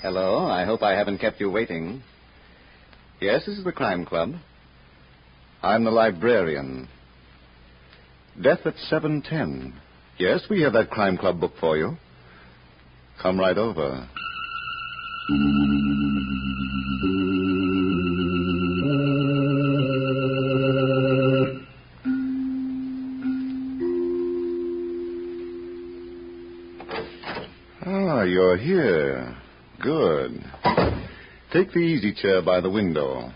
Hello. I hope I haven't kept you waiting. Yes, this is the Crime Club. I'm the Librarian. Death at 7:10. Yes, we have that Crime Club book for you. Come right over. Ah, you're here. Good. Take the easy chair by the window.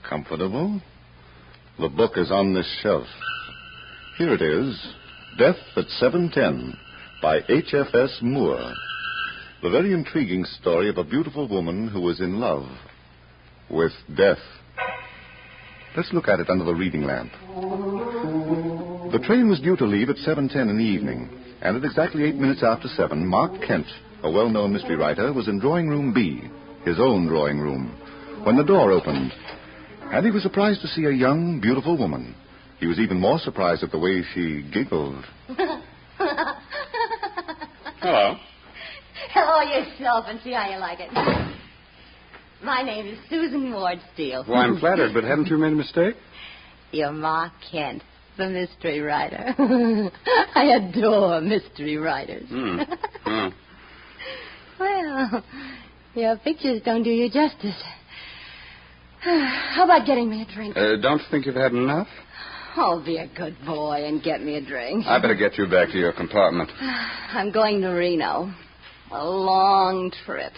Comfortable? The book is on this shelf. Here it is, Death at 7:10 by H.F.S. Moore. The very intriguing story of a beautiful woman who was in love with death. Let's look at it under the reading lamp. The train was due to leave at 7:10 in the evening, and at exactly 8 minutes after 7, Mark Kent, a well-known mystery writer, was in drawing room B, his own drawing room, when the door opened, and he was surprised to see a young, beautiful woman. He was even more surprised at the way she giggled. Hello. Hello yourself, and see how you like it. My name is Susan Ward Steele. Well, I'm flattered, but haven't you made a mistake? You're Mark Kent, the mystery writer. I adore mystery writers. Well, your pictures don't do you justice. How about getting me a drink? Don't you think you've had enough? Oh, be a good boy and get me a drink. I better get you back to your compartment. I'm going to Reno. A long trip.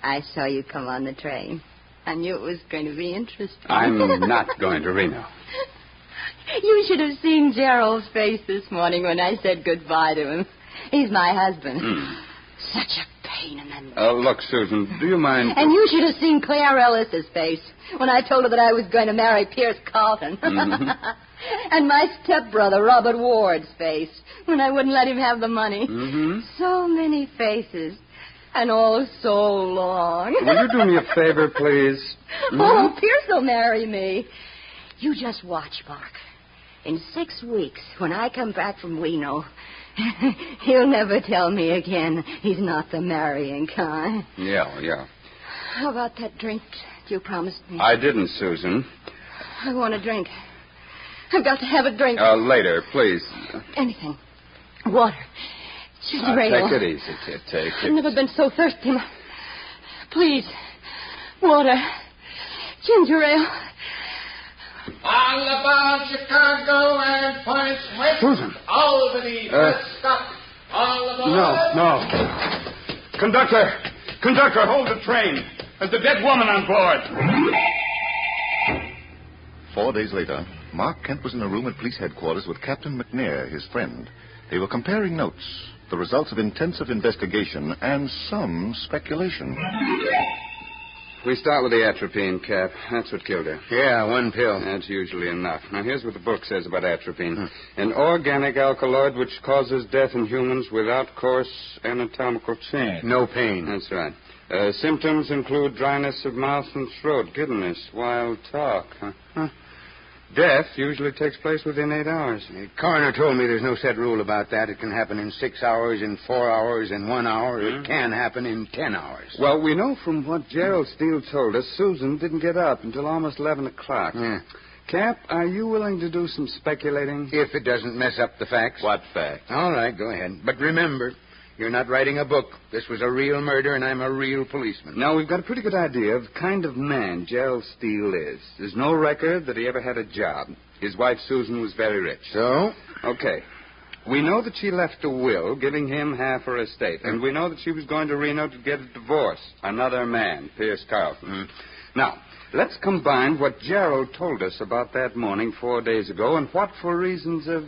I saw you come on the train. I knew it was going to be interesting. I'm not going to Reno. You should have seen Gerald's face this morning when I said goodbye to him. He's my husband. Such a pain in the neck. Look, Susan, do you mind... And you should have seen Claire Ellis's face when I told her that I was going to marry Pierce Carlton. And my stepbrother, Robert Ward's face, when I wouldn't let him have the money. So many faces, and all so long. Will you do me a favor, please? Oh, Pierce will marry me. You just watch, Mark. In 6 weeks, when I come back from Reno, he'll never tell me again he's not the marrying kind. Yeah. How about that drink you promised me? I didn't, Susan. I want a drink. I've got to have a drink. Later, please. Anything. Water. Ginger ale. Take it easy, kid. Take it. I've never been so thirsty. Please. Water. Ginger ale. All about Chicago and Points West. Susan. Albany, Prescott. All aboard. No. Conductor, hold the train. There's a dead woman on board. 4 days later, Mark Kent was in a room at police headquarters with Captain McNair, his friend. They were comparing notes, the results of intensive investigation, and some speculation. We start with the atropine, Cap. That's what killed her. Yeah, 1 pill. That's usually enough. Now, here's what the book says about atropine. An organic alkaloid which causes death in humans without coarse anatomical change. No pain. That's right. Symptoms include dryness of mouth and throat, giddiness, wild talk. Death usually takes place within 8 hours. The coroner told me there's no set rule about that. It can happen in 6 hours, in 4 hours, in 1 hour. It can happen in 10 hours. Well, we know from what Gerald Steele told us, Susan didn't get up until almost 11 o'clock. Yeah. Cap, are you willing to do some speculating? If it doesn't mess up the facts. What facts? All right, go ahead. But remember, you're not writing a book. This was a real murder, and I'm a real policeman. Now, we've got a pretty good idea of the kind of man Gerald Steele is. There's no record that he ever had a job. His wife, Susan, was very rich. So? Okay. We know that she left a will giving him half her estate, and we know that she was going to Reno to get a divorce. Another man, Pierce Carlton. Now, let's combine what Gerald told us about that morning 4 days ago and what, for reasons of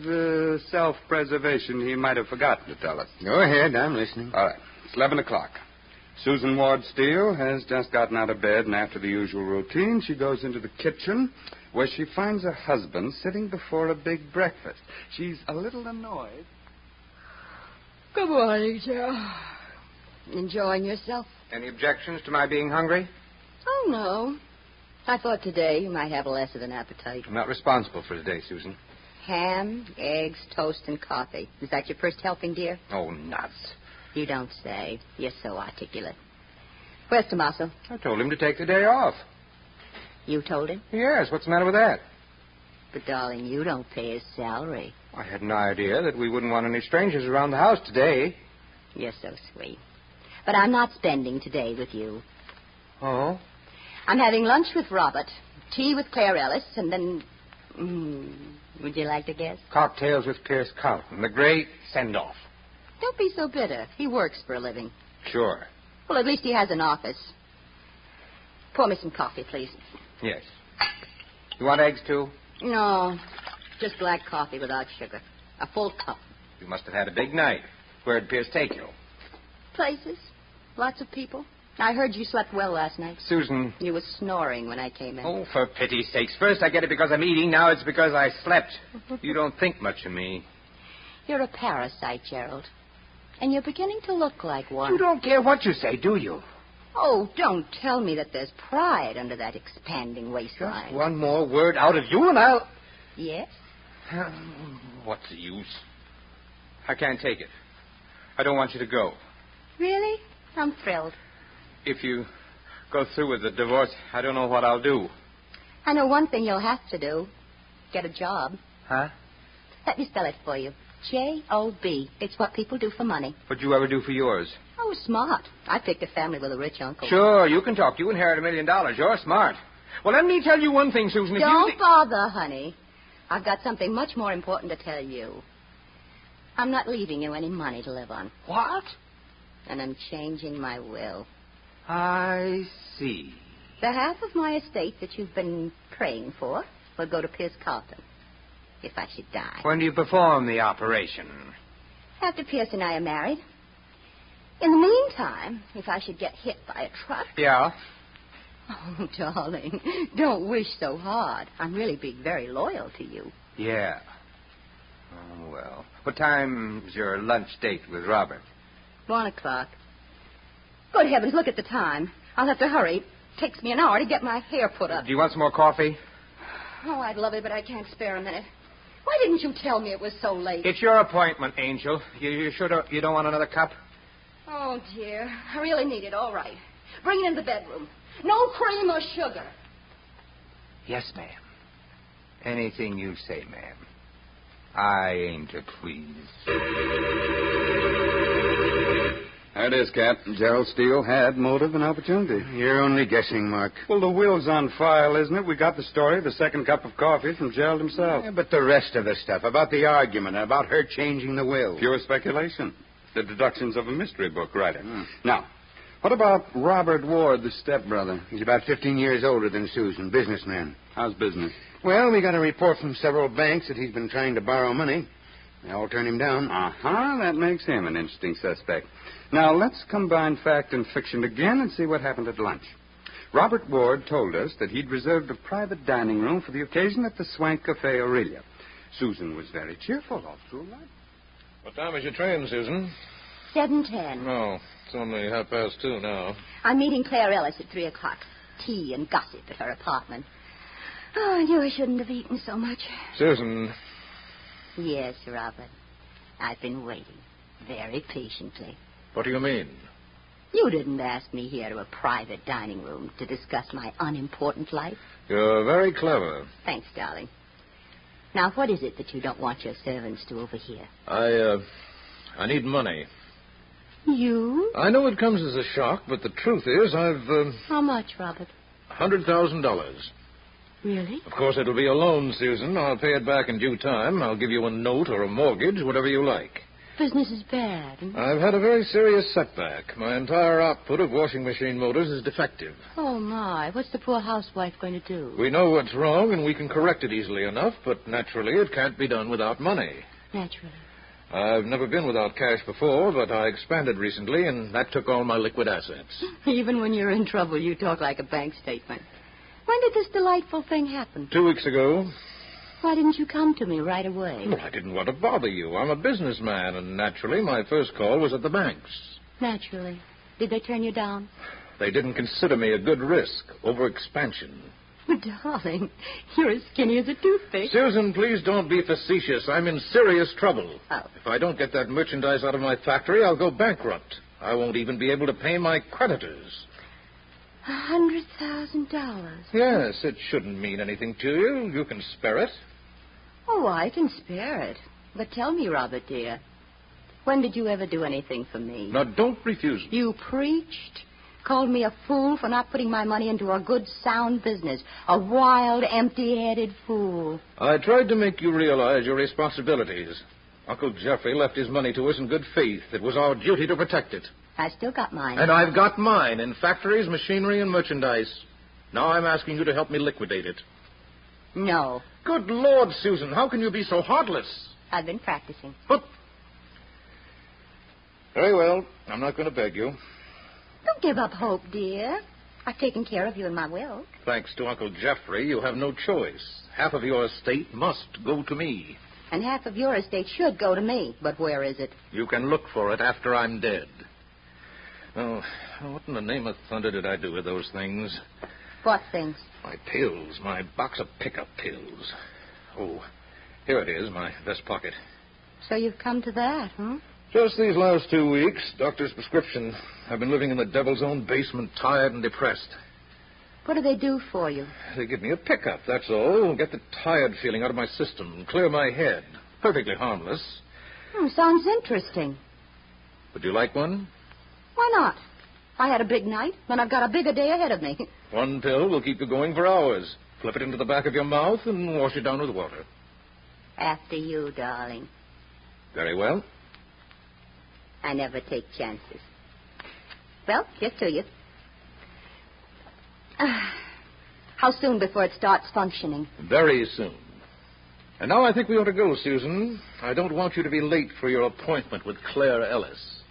self-preservation, he might have forgotten to tell us. Go ahead, I'm listening. All right. It's 11 o'clock. Susan Ward Steele has just gotten out of bed, and after the usual routine, she goes into the kitchen, where she finds her husband sitting before a big breakfast. She's a little annoyed. Good morning, Gerald. Enjoying yourself? Any objections to my being hungry? Oh, no. I thought today you might have less of an appetite. I'm not responsible for today, Susan. Ham, eggs, toast, and coffee. Is that your first helping, dear? Oh, nuts. You don't say. You're so articulate. Where's Tommaso? I told him to take the day off. You told him? Yes, what's the matter with that? But, darling, you don't pay his salary. I had no idea that we wouldn't want any strangers around the house today. You're so sweet. But I'm not spending today with you. Oh? I'm having lunch with Robert, tea with Claire Ellis, and then... would you like to guess? Cocktails with Pierce Carlton, the great send-off. Don't be so bitter. He works for a living. Sure. Well, at least he has an office. Pour me some coffee, please. Yes. You want eggs, too? No, just black coffee without sugar. A full cup. You must have had a big night. Where'd Pierce take you? Places. Lots of people. I heard you slept well last night. Susan. You were snoring when I came in. Oh, for pity's sakes. First I get it because I'm eating. Now it's because I slept. You don't think much of me. You're a parasite, Gerald. And you're beginning to look like one. You don't care what you say, do you? Oh, don't tell me that there's pride under that expanding waistline. Just one more word out of you and I'll... Yes? What's the use? I can't take it. I don't want you to go. Really? I'm thrilled. If you go through with the divorce, I don't know what I'll do. I know one thing you'll have to do. Get a job. Huh? Let me spell it for you. J-O-B. It's what people do for money. What'd you ever do for yours? Oh, smart. I picked a family with a rich uncle. Sure, you can talk. You inherit $1 million. You're smart. Well, let me tell you one thing, Susan. Don't bother, honey. I've got something much more important to tell you. I'm not leaving you any money to live on. What? And I'm changing my will. I see. The half of my estate that you've been praying for will go to Pierce Carlton. If I should die. When do you perform the operation? After Pierce and I are married. In the meantime, if I should get hit by a truck... Yeah? Oh, darling, don't wish so hard. I'm really being very loyal to you. Yeah. Oh, well. What time's your lunch date with Robert? 1:00. Good heavens, look at the time. I'll have to hurry. It takes me an hour to get my hair put up. Do you want some more coffee? Oh, I'd love it, but I can't spare a minute. Why didn't you tell me it was so late? It's your appointment, Angel. You sure you don't want another cup? Oh, dear. I really need it. All right. Bring it in the bedroom. No cream or sugar. Yes, ma'am. Anything you say, ma'am. I aim to please. There it is, Cap. Gerald Steele had motive and opportunity. You're only guessing, Mark. Well, the will's on file, isn't it? We got the story, the second cup of coffee from Gerald himself. Yeah, but the rest of the stuff, about the argument, about her changing the will. Pure speculation. The deductions of a mystery book writer. Now, what about Robert Ward, the stepbrother? He's about 15 years older than Susan, businessman. How's business? Well, we got a report from several banks that he's been trying to borrow money. They all turned him down. Uh-huh. That makes him an interesting suspect. Now, let's combine fact and fiction again and see what happened at lunch. Robert Ward told us that he'd reserved a private dining room for the occasion at the Swank Cafe Aurelia. Susan was very cheerful all through lunch. What time is your train, Susan? 7:10. No, it's only 2:30 now. I'm meeting Claire Ellis at 3:00. Tea and gossip at her apartment. Oh, I knew I shouldn't have eaten so much. Susan. Yes, Robert. I've been waiting very patiently. What do you mean? You didn't ask me here to a private dining room to discuss my unimportant life. You're very clever. Thanks, darling. Now, what is it that you don't want your servants to overhear? I need money. You? I know it comes as a shock, but the truth is I've, How much, Robert? $100,000. Really? Of course, it'll be a loan, Susan. I'll pay it back in due time. I'll give you a note or a mortgage, whatever you like. Business is bad. I've had a very serious setback. My entire output of washing machine motors is defective. Oh, my. What's the poor housewife going to do? We know what's wrong, and we can correct it easily enough, but naturally it can't be done without money. Naturally. I've never been without cash before, but I expanded recently, and that took all my liquid assets. Even when you're in trouble, you talk like a bank statement. When did this delightful thing happen? 2 weeks ago. Why didn't you come to me right away? Well, I didn't want to bother you. I'm a businessman, and naturally my first call was at the banks. Naturally. Did they turn you down? They didn't consider me a good risk. Overexpansion. Oh, darling, you're as skinny as a toothpick. Susan, please don't be facetious. I'm in serious trouble. Oh. If I don't get that merchandise out of my factory, I'll go bankrupt. I won't even be able to pay my creditors. $100,000. Yes, it shouldn't mean anything to you. You can spare it. Oh, I can spare it. But tell me, Robert, dear, when did you ever do anything for me? Now, don't refuse me. You preached, called me a fool for not putting my money into a good, sound business. A wild, empty-headed fool. I tried to make you realize your responsibilities. Uncle Jeffrey left his money to us in good faith. It was our duty to protect it. I still got mine. And I've got mine in factories, machinery, and merchandise. Now I'm asking you to help me liquidate it. No. Good Lord, Susan, how can you be so heartless? I've been practicing. But... Very well. I'm not going to beg you. Don't give up hope, dear. I've taken care of you in my will. Thanks to Uncle Jeffrey, you have no choice. Half of your estate must go to me. And half of your estate should go to me. But where is it? You can look for it after I'm dead. Oh, what in the name of thunder did I do with those things? What things? My pills, my box of pickup pills. Oh, here it is, my vest pocket. So you've come to that, huh? Just these last 2 weeks, doctor's prescription. I've been living in the devil's own basement, tired and depressed. What do they do for you? They give me a pickup, that's all. Get the tired feeling out of my system and clear my head. Perfectly harmless. Sounds interesting. Would you like one? Why not? I had a big night, and I've got a bigger day ahead of me. One pill will keep you going for hours. Flip it into the back of your mouth and wash it down with water. After you, darling. Very well. I never take chances. Well, here's to you. How soon before it starts functioning? Very soon. And now I think we ought to go, Susan. I don't want you to be late for your appointment with Claire Ellis.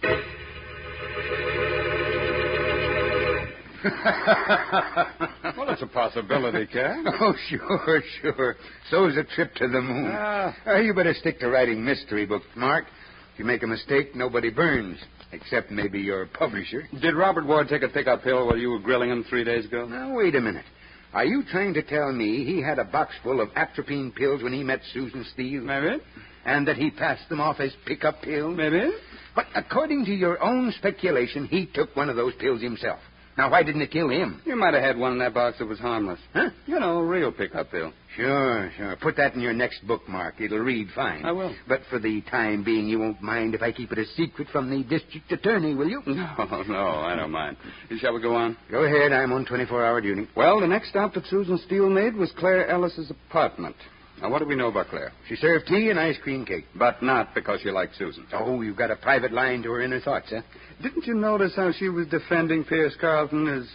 Well, it's a possibility, Cat. Oh, sure. So's a trip to the moon. You better stick to writing mystery books, Mark. If you make a mistake, nobody burns, except maybe your publisher. Did Robert Ward take a pickup pill while you were grilling him 3 days ago? Now, wait a minute. Are you trying to tell me he had a box full of atropine pills when he met Susan Steele? Maybe. And that he passed them off as pickup pills? Maybe. But according to your own speculation, he took one of those pills himself. Now, why didn't it kill him? You might have had one in that box that was harmless. Huh? You know, a real pickup pill. Sure. Put that in your next bookmark. It'll read fine. I will. But for the time being, you won't mind if I keep it a secret from the district attorney, will you? No, I don't mind. Shall we go on? Go ahead. I'm on 24-hour duty. Well, the next stop that Susan Steele made was Claire Ellis's apartment. Now, what do we know about Claire? She served tea and ice cream cake. But not because she liked Susan. Oh, you've got a private line to her inner thoughts, huh? Didn't you notice how she was defending Pierce Carlton as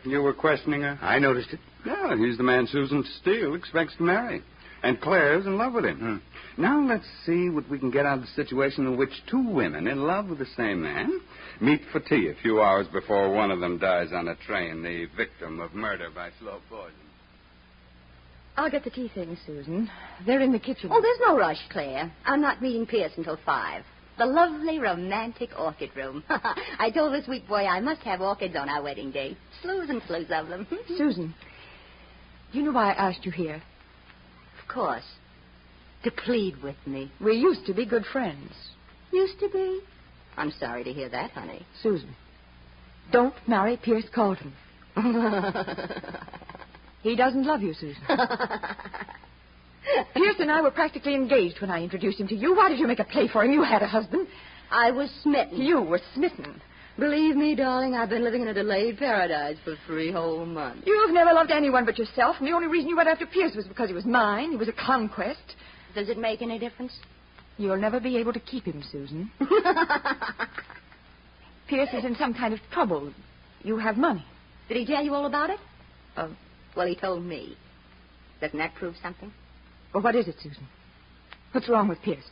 you were questioning her? I noticed it. Yeah, he's the man Susan Steele expects to marry. And Claire's in love with him. Now let's see what we can get out of the situation in which two women in love with the same man meet for tea a few hours before one of them dies on a train, the victim of murder by slow poison. I'll get the tea things, Susan. They're in the kitchen. Oh, there's no rush, Claire. I'm not meeting Pierce until 5. The lovely, romantic orchid room. I told the sweet boy I must have orchids on our wedding day. Slews and slews of them. Susan, you know why I asked you here? Of course. To plead with me. We used to be good friends. Used to be? I'm sorry to hear that, honey. Susan, don't marry Pierce Carlton. He doesn't love you, Susan. Pierce and I were practically engaged when I introduced him to you. Why did you make a play for him? You had a husband. I was smitten. You were smitten. Believe me, darling, I've been living in a delayed paradise for 3 whole months. You've never loved anyone but yourself, and the only reason you went after Pierce was because he was mine. He was a conquest. Does it make any difference? You'll never be able to keep him, Susan. Pierce is in some kind of trouble. You have money. Did he tell you all about it? Oh. Well, he told me. Doesn't that prove something? Well, what is it, Susan? What's wrong with Pierce?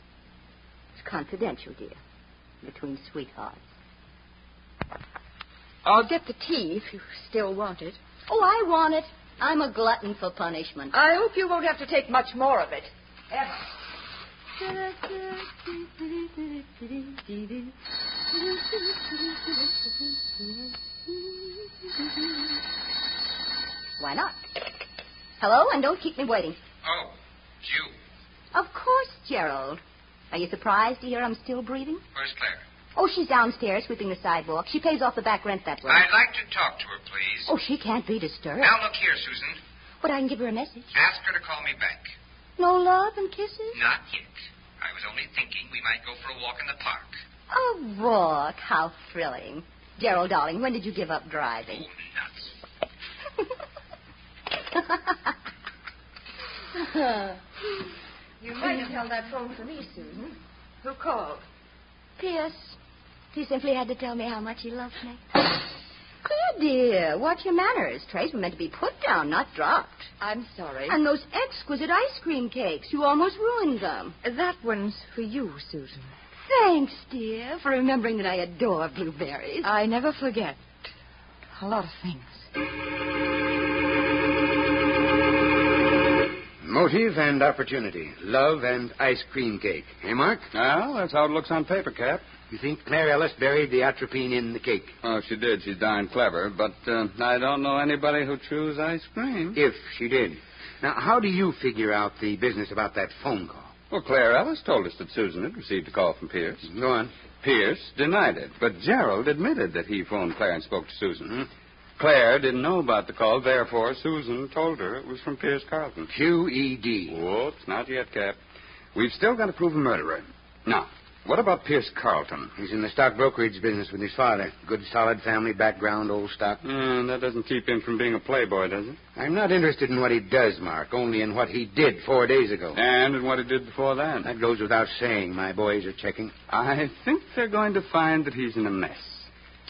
It's confidential, dear. Between sweethearts. I'll get the tea if you still want it. Oh, I want it. I'm a glutton for punishment. I hope you won't have to take much more of it. Ever. Why not? Hello, and don't keep me waiting. Oh, it's you. Of course, Gerald. Are you surprised to hear I'm still breathing? Where's Claire? Oh, she's downstairs sweeping the sidewalk. She pays off the back rent that way. I'd like to talk to her, please. Oh, she can't be disturbed. Now, look here, Susan. But I can give her a message. Ask her to call me back. No love and kisses? Not yet. I was only thinking we might go for a walk in the park. A walk. How thrilling. Gerald, darling, when did you give up driving? Oh, nuts. You might have held that phone for me, Susan. Who called? Pierce. He simply had to tell me how much he loves me. Claire, dear, watch your manners. Trays were meant to be put down, not dropped. I'm sorry. And those exquisite ice cream cakes. You almost ruined them. That one's for you, Susan. Thanks, dear, for remembering that I adore blueberries. I never forget a lot of things. Motive and opportunity. Love and ice cream cake. Hey, Mark? Well, that's how it looks on paper, Cap. You think Claire Ellis buried the atropine in the cake? Oh, she did. She's darn clever. But I don't know anybody who chews ice cream. If she did. Now, how do you figure out the business about that phone call? Well, Claire Ellis told us that Susan had received a call from Pierce. Go on. Pierce denied it, but Gerald admitted that he phoned Claire and spoke to Susan. Claire didn't know about the call, therefore Susan told her it was from Pierce Carlton. QED. Whoops, not yet, Cap. We've still got to prove a murderer. Now, what about Pierce Carlton? He's in the stock brokerage business with his father. Good, solid family background, old stock. That doesn't keep him from being a playboy, does it? I'm not interested in what he does, Mark, only in what he did 4 days ago. And in what he did before that. That goes without saying. My boys are checking. I think they're going to find that he's in a mess.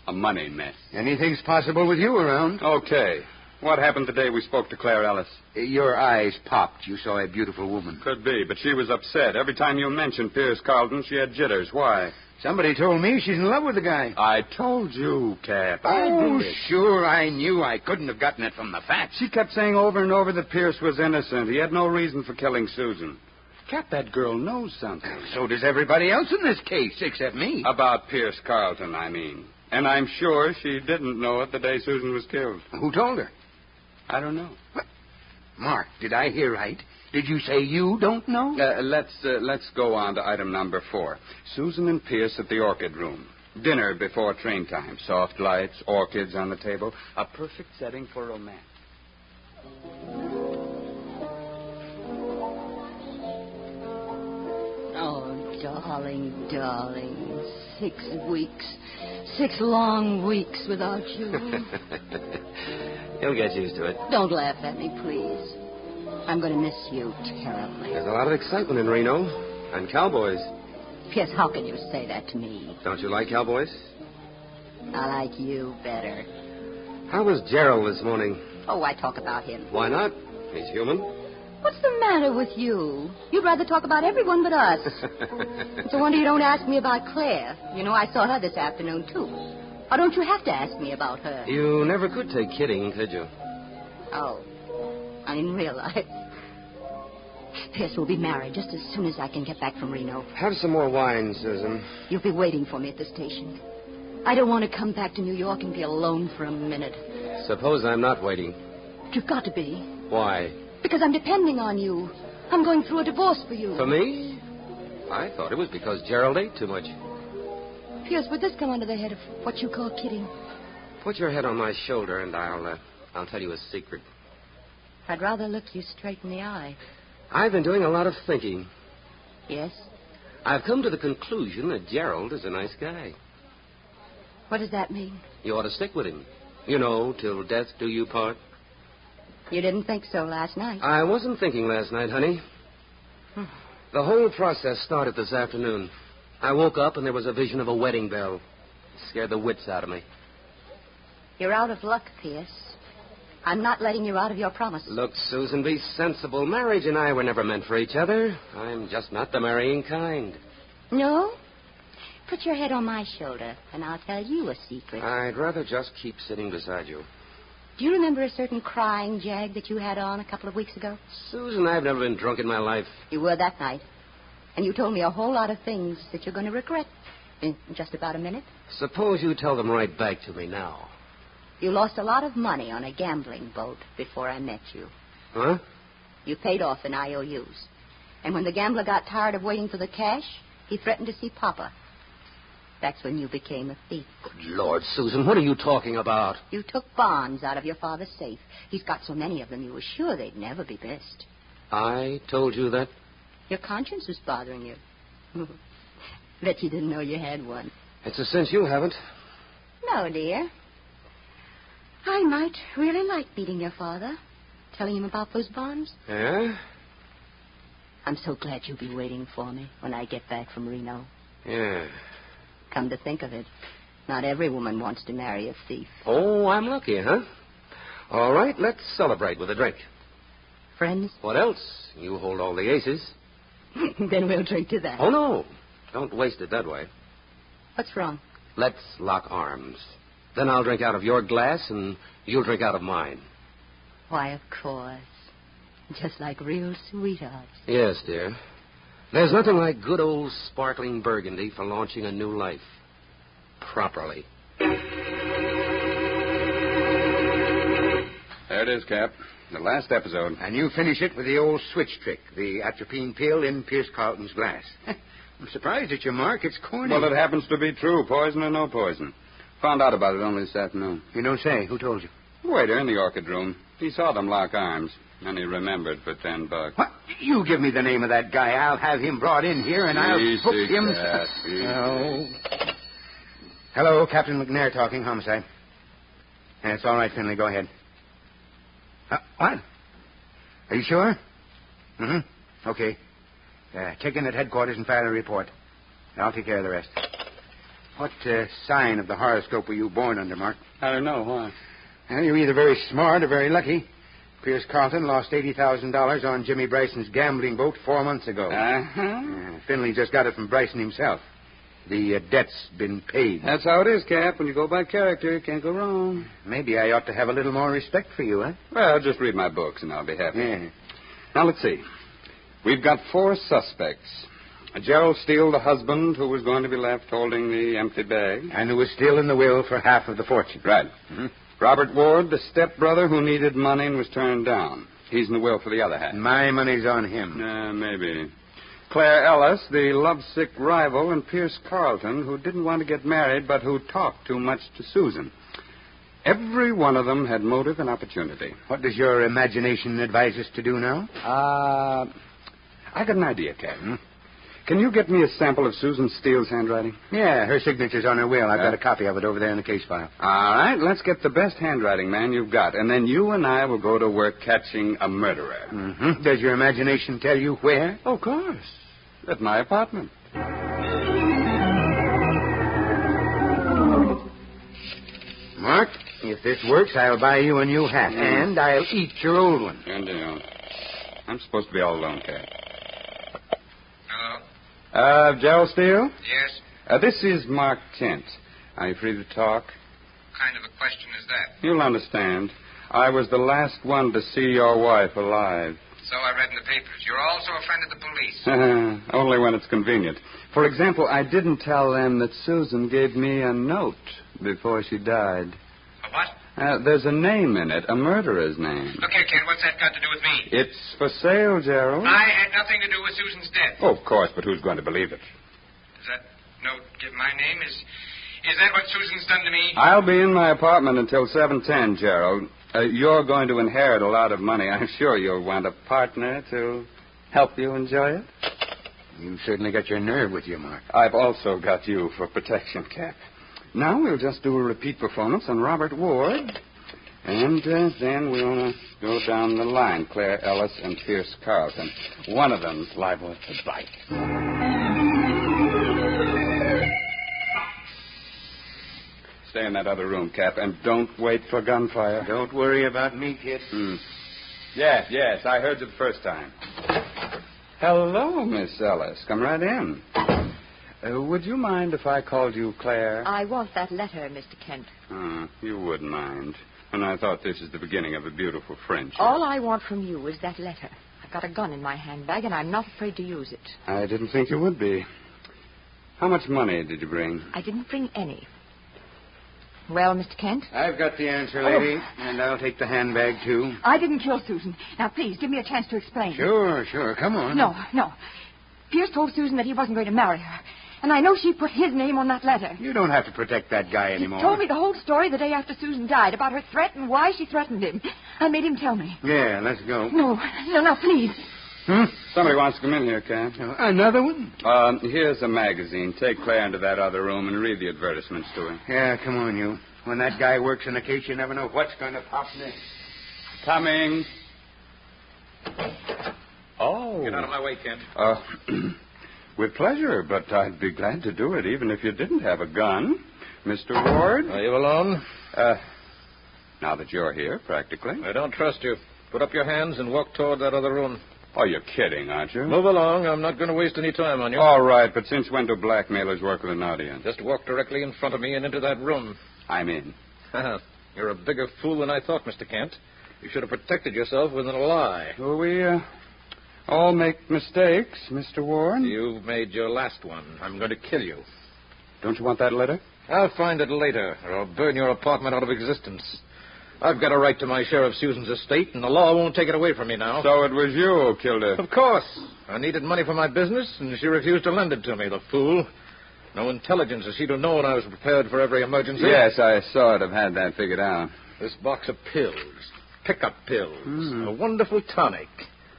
A money mess. Anything's possible with you around. Okay. What happened the day we spoke to Claire Ellis? Your eyes popped. You saw a beautiful woman. Could be, but she was upset. Every time you mentioned Pierce Carlton, she had jitters. Why? Somebody told me she's in love with the guy. I told you, Cap. Oh, sure, I knew. I couldn't have gotten it from the facts. She kept saying over and over that Pierce was innocent. He had no reason for killing Susan. Cap, that girl knows something. So does everybody else in this case, except me. About Pierce Carlton, I mean. And I'm sure she didn't know it the day Susan was killed. Who told her? I don't know. What? Mark, did I hear right? Did you say you don't know? Let's go on to item number 4. Susan and Pierce at the Orchid Room. Dinner before train time. Soft lights, orchids on the table. A perfect setting for romance. Oh, darling, darling. 6 weeks. 6 long weeks without you. You'll get used to it. Don't laugh at me, please. I'm going to miss you terribly. There's a lot of excitement in Reno. And cowboys. Pierce, how can you say that to me? Don't you like cowboys? I like you better. How was Gerald this morning? Oh, why talk about him? Why not? He's human. What's the matter with you? You'd rather talk about everyone but us. It's a wonder you don't ask me about Claire. You know, I saw her this afternoon, too. Or don't you have to ask me about her? You never could take kidding, could you? Oh, I didn't realize. Pierce will be married just as soon as I can get back from Reno. Have some more wine, Susan. You'll be waiting for me at the station. I don't want to come back to New York and be alone for a minute. Suppose I'm not waiting. You've got to be. Why? Because I'm depending on you. I'm going through a divorce for you. For me? I thought it was because Gerald ate too much. Pierce, would this come under the head of what you call kidding? Put your head on my shoulder and I'll tell you a secret. I'd rather look you straight in the eye. I've been doing a lot of thinking. Yes? I've come to the conclusion that Gerald is a nice guy. What does that mean? You ought to stick with him. You know, till death do you part. You didn't think so last night. I wasn't thinking last night, honey. The whole process started this afternoon. I woke up and there was a vision of a wedding bell. It scared the wits out of me. You're out of luck, Pierce. I'm not letting you out of your promise. Look, Susan, be sensible. Marriage and I were never meant for each other. I'm just not the marrying kind. No? Put your head on my shoulder, and I'll tell you a secret. I'd rather just keep sitting beside you. Do you remember a certain crying jag that you had on a couple of weeks ago? Susan, I've never been drunk in my life. You were that night. And you told me a whole lot of things that you're going to regret in just about a minute. Suppose you tell them right back to me now. You lost a lot of money on a gambling boat before I met you. Huh? You paid off in IOUs. And when the gambler got tired of waiting for the cash, he threatened to see Papa. That's when you became a thief. Good Lord, Susan, what are you talking about? You took bonds out of your father's safe. He's got so many of them, you were sure they'd never be missed. I told you that? Your conscience was bothering you. Bet you didn't know you had one. It's a cinch you haven't. No, dear. I might really like meeting your father, telling him about those bonds. Yeah? I'm so glad you'll be waiting for me when I get back from Reno. Yeah. Come to think of it, not every woman wants to marry a thief. Oh, I'm lucky, huh? All right, let's celebrate with a drink. Friends? What else? You hold all the aces. Then we'll drink to that. Oh, no. Don't waste it that way. What's wrong? Let's lock arms. Then I'll drink out of your glass, and you'll drink out of mine. Why, of course. Just like real sweethearts. Yes, dear. There's nothing like good old sparkling burgundy for launching a new life. Properly. There it is, Cap. The last episode. And you finish it with the old switch trick, the atropine pill in Pierce Carlton's glass. I'm surprised at you, Mark. It's corny. Well, it happens to be true, poison or no poison. Found out about it only this afternoon. You don't say. Who told you? Waiter in the orchid room. He saw them lock arms, and he remembered for $10. What? You give me the name of that guy. I'll have him brought in here, and I'll book him. Cat, Oh. Hello, Captain McNair talking, homicide. It's all right, Finley. Go ahead. What? Are you sure? Mm-hmm. Okay. Check in at headquarters and file a report. I'll take care of the rest. What sign of the horoscope were you born under, Mark? I don't know. Why? Well, you're either very smart or very lucky. Pierce Carlton lost $80,000 on Jimmy Bryson's gambling boat 4 months ago. Uh-huh. Finley just got it from Bryson himself. The debt's been paid. That's how it is, Cap. When you go by character, you can't go wrong. Maybe I ought to have a little more respect for you, huh? Well, just read my books, and I'll be happy. Yeah. Now, let's see. We've got 4 suspects. Gerald Steele, the husband, who was going to be left holding the empty bag. And who was still in the will for half of the fortune. Right. Mm-hmm. Robert Ward, the stepbrother who needed money and was turned down. He's in the will for the other half. And my money's on him. Maybe. Claire Ellis, the lovesick rival, and Pierce Carlton, who didn't want to get married but who talked too much to Susan. Every one of them had motive and opportunity. What does your imagination advise us to do now? I got an idea, Captain. Can you get me a sample of Susan Steele's handwriting? Yeah, her signature's on her will. I've got a copy of it over there in the case file. All right, let's get the best handwriting man you've got, and then you and I will go to work catching a murderer. Mm-hmm. Does your imagination tell you where? Of course. At my apartment. Mark, if this works, I'll buy you a new hat, and I'll eat your old one. And, I'm supposed to be all alone, Cat. Hello? Gerald Steele? Yes? This is Mark Kent. Are you free to talk? What kind of a question is that? You'll understand. I was the last one to see your wife alive. So I read in the papers. You're also a friend of the police. Only when it's convenient. For example, I didn't tell them that Susan gave me a note before she died. A what? There's a name in it, a murderer's name. Look here, Ken, what's that got to do with me? It's for sale, Gerald. I had nothing to do with Susan's death. Oh, of course, but who's going to believe it? Does that note give my name? Is that what Susan's done to me? I'll be in my apartment until 7:10, Gerald. You're going to inherit a lot of money. I'm sure you'll want a partner to help you enjoy it. You certainly got your nerve with you, Mark. I've also got you for protection, Cap. Now we'll just do a repeat performance on Robert Ward. And then we'll go down the line. Claire Ellis and Pierce Carlton. One of them's liable to bite. Stay in that other room, Cap, and don't wait for gunfire. Don't worry about me, kid. Yes, I heard you the first time. Hello, Miss Ellis. Come right in. Would you mind if I called you Claire? I want that letter, Mr. Kent. You wouldn't mind. And I thought this is the beginning of a beautiful friendship. All I want from you is that letter. I've got a gun in my handbag, and I'm not afraid to use it. I didn't think you would be. How much money did you bring? I didn't bring any. Well, Mr. Kent? I've got the answer, lady, and I'll take the handbag, too. I didn't kill Susan. Now, please, give me a chance to explain. Sure. Come on. No. Pierce told Susan that he wasn't going to marry her. And I know she put his name on that letter. You don't have to protect that guy anymore. He told me the whole story the day after Susan died, about her threat and why she threatened him. I made him tell me. Yeah, let's go. No, please. Somebody wants to come in here, Ken. Another one? Here's a magazine. Take Claire into that other room and read the advertisements to her. Yeah, come on, you. When that guy works in a case, you never know what's going to pop next. Coming. Oh. Get out of my way, Kent. With pleasure, but I'd be glad to do it even if you didn't have a gun. Mr. Ward? Are you alone? Now that you're here, practically. I don't trust you. Put up your hands and walk toward that other room. Oh, you're kidding, aren't you? Move along. I'm not going to waste any time on you. All right, but since when do blackmailers work with an audience? Just walk directly in front of me and into that room. I'm in. You're a bigger fool than I thought, Mr. Kent. You should have protected yourself with a lie. Well, we all make mistakes, Mr. Ward. You've made your last one. I'm going to kill you. Don't you want that letter? I'll find it later, or I'll burn your apartment out of existence. I've got a right to my share of Susan's estate, and the law won't take it away from me now. So it was you who killed her? Of course. I needed money for my business, and she refused to lend it to me, the fool. No intelligence, as she'd have known I was prepared for every emergency. Yes, I sort of had that figured out. This box of pills, pickup pills, a wonderful tonic.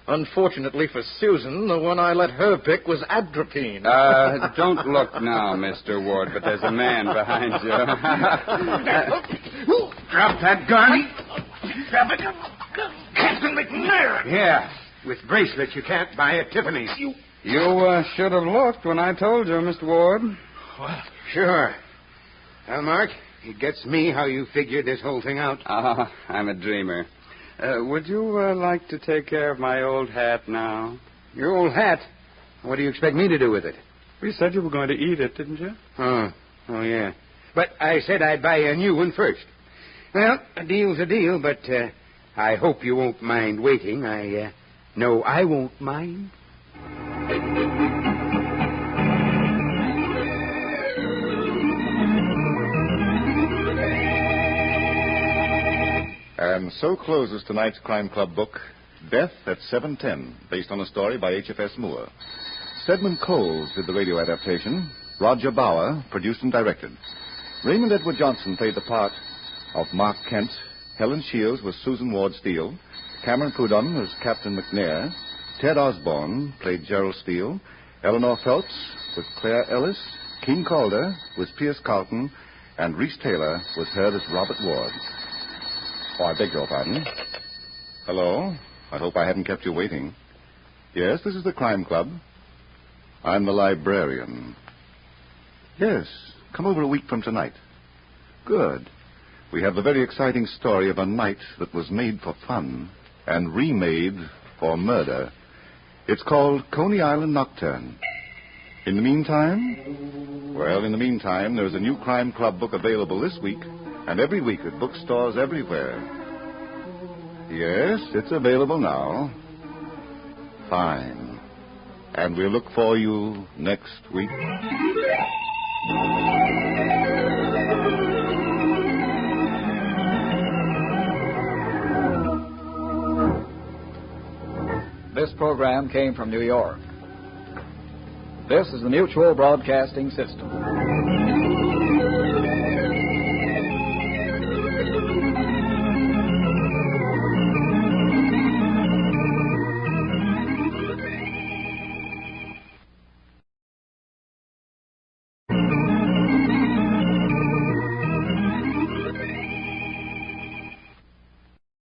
Unfortunately for Susan, the one I let her pick was atropine. Don't look now, Mr. Ward, but there's a man behind you. Drop that gun. Captain McNair. Yeah, with bracelets you can't buy at Tiffany's. You should have looked when I told you, Mr. Ward. Well, sure. Well, Mark, it gets me how you figured this whole thing out. I'm a dreamer. Would you like to take care of my old hat now? Your old hat? What do you expect me to do with it? You said you were going to eat it, didn't you? Oh, yeah. But I said I'd buy a new one first. Well, a deal's a deal, but I hope you won't mind waiting. No, I won't mind. And so closes tonight's Crime Club book, Death at 710, based on a story by H.F.S. Moore. Stedman Coles did the radio adaptation. Roger Bauer produced and directed. Raymond Edward Johnson played the part of Mark Kent. Helen Shields was Susan Ward Steele. Cameron Prudhomme was Captain McNair. Ted Osborne played Gerald Steele. Eleanor Phelps was Claire Ellis. King Calder was Pierce Carlton. And Reese Taylor was heard as Robert Ward. Oh, I beg your pardon. Hello. I hope I haven't kept you waiting. Yes, this is the Crime Club. I'm the librarian. Yes, come over a week from tonight. Good. We have the very exciting story of a night that was made for fun and remade for murder. It's called Coney Island Nocturne. In the meantime, there's a new Crime Club book available this week and every week at bookstores everywhere. Yes, it's available now. Fine. And we'll look for you next week. This program came from New York. This is the Mutual Broadcasting System.